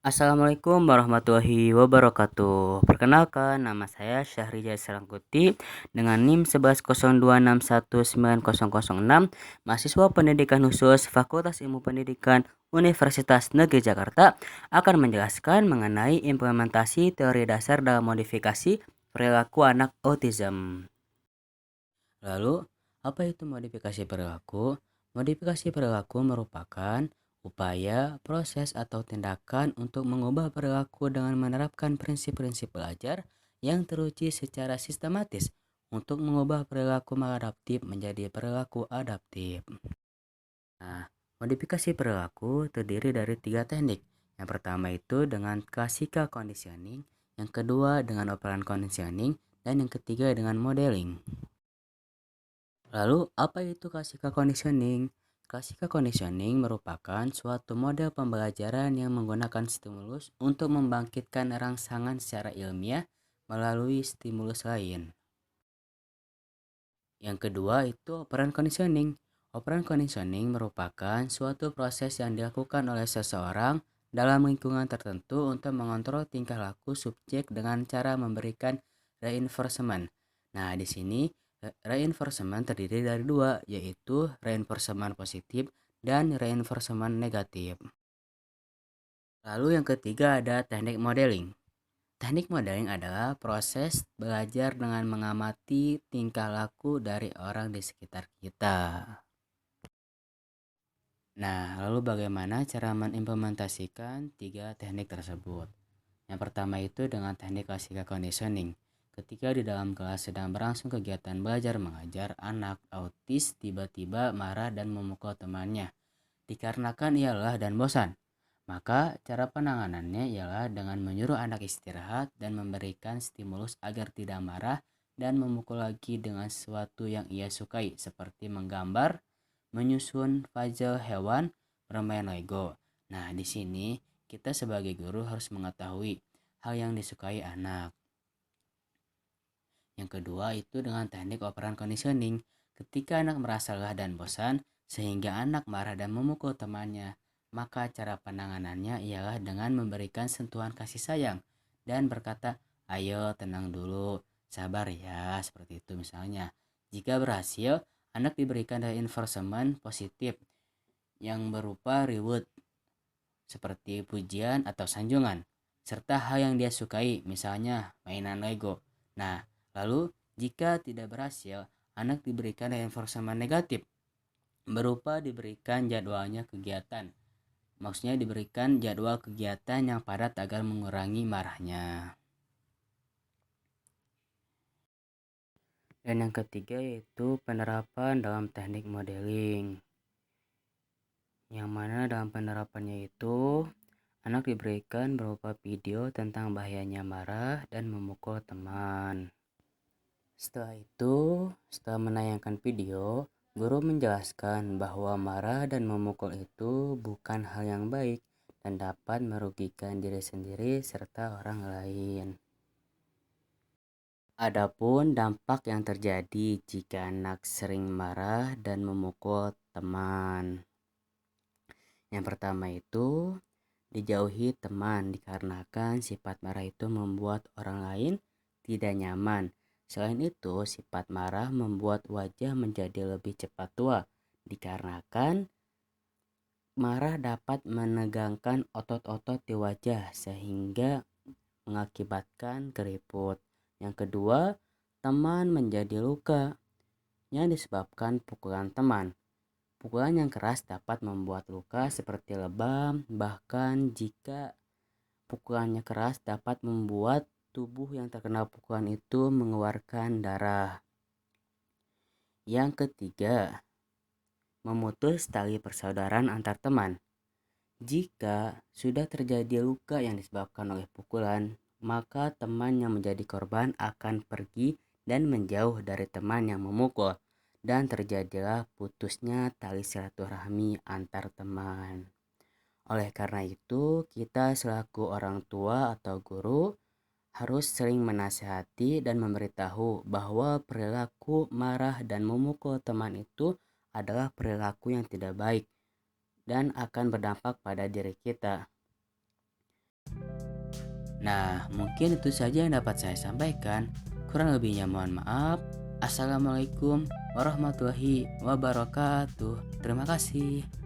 Assalamualaikum warahmatullahi wabarakatuh. Perkenalkan, nama saya Syahrijaz Salangkuti dengan NIM 1102619006, mahasiswa pendidikan khusus Fakultas Ilmu Pendidikan Universitas Negeri Jakarta, akan menjelaskan mengenai implementasi teori dasar dalam modifikasi perilaku anak autism. Lalu, apa itu modifikasi perilaku? Modifikasi perilaku merupakan upaya, proses, atau tindakan untuk mengubah perilaku dengan menerapkan prinsip-prinsip belajar yang teruji secara sistematis untuk mengubah perilaku maladaptif menjadi perilaku adaptif. Nah, modifikasi perilaku terdiri dari tiga teknik. Yang pertama itu dengan classical conditioning, yang kedua dengan operant conditioning, dan yang ketiga dengan modeling. Lalu, apa itu classical conditioning? Classical conditioning merupakan suatu model pembelajaran yang menggunakan stimulus untuk membangkitkan rangsangan secara ilmiah melalui stimulus lain. Yang kedua itu operant conditioning. Operant conditioning merupakan suatu proses yang dilakukan oleh seseorang dalam lingkungan tertentu untuk mengontrol tingkah laku subjek dengan cara memberikan reinforcement. Nah, di sini reinforcement terdiri dari dua, yaitu reinforcement positif dan reinforcement negatif. Lalu yang ketiga ada teknik modeling. Teknik modeling adalah proses belajar dengan mengamati tingkah laku dari orang di sekitar kita. Nah, lalu bagaimana cara mengimplementasikan tiga teknik tersebut? Yang pertama itu dengan teknik classical conditioning. Ketika di dalam kelas sedang berlangsung kegiatan belajar mengajar, anak autis tiba-tiba marah dan memukul temannya, dikarenakan ia lelah dan bosan. Maka cara penanganannya ialah dengan menyuruh anak istirahat dan memberikan stimulus agar tidak marah dan memukul lagi dengan sesuatu yang ia sukai seperti menggambar, menyusun puzzle hewan, bermain Lego. Nah, di sini kita sebagai guru harus mengetahui hal yang disukai anak. Yang kedua itu dengan teknik operant conditioning. Ketika anak merasa lelah dan bosan sehingga anak marah dan memukul temannya, maka cara penanganannya ialah dengan memberikan sentuhan kasih sayang dan berkata, "Ayo tenang dulu, sabar ya," seperti itu misalnya. Jika berhasil, anak diberikan reinforcement positif yang berupa reward seperti pujian atau sanjungan, serta hal yang dia sukai, misalnya mainan Lego. Nah, lalu jika tidak berhasil, anak diberikan reinforcement negatif berupa diberikan jadwalnya kegiatan. Maksudnya diberikan jadwal kegiatan yang padat agar mengurangi marahnya. Dan yang ketiga yaitu penerapan dalam teknik modeling. Yang mana dalam penerapannya itu anak diberikan berupa video tentang bahayanya marah dan memukul teman. Setelah menayangkan video, guru menjelaskan bahwa marah dan memukul itu bukan hal yang baik dan dapat merugikan diri sendiri serta orang lain. Adapun dampak yang terjadi jika anak sering marah dan memukul teman. Yang pertama itu dijauhi teman dikarenakan sifat marah itu membuat orang lain tidak nyaman. Selain itu, sifat marah membuat wajah menjadi lebih cepat tua dikarenakan marah dapat menegangkan otot-otot di wajah sehingga mengakibatkan keriput. Yang kedua, teman menjadi luka yang disebabkan pukulan teman. Pukulan yang keras dapat membuat luka seperti lebam, bahkan jika pukulannya keras dapat membuat tubuh yang terkena pukulan itu mengeluarkan darah. Yang ketiga, memutus tali persaudaraan antar teman. Jika sudah terjadi luka yang disebabkan oleh pukulan, maka teman yang menjadi korban akan pergi dan menjauh dari teman yang memukul, dan terjadilah putusnya tali silaturahmi antar teman. Oleh karena itu, kita selaku orang tua atau guru harus sering menasihati dan memberitahu bahwa perilaku marah dan memukul teman itu adalah perilaku yang tidak baik dan akan berdampak pada diri kita. Nah, mungkin itu saja yang dapat saya sampaikan. Kurang lebihnya mohon maaf. Assalamualaikum warahmatullahi wabarakatuh. Terima kasih.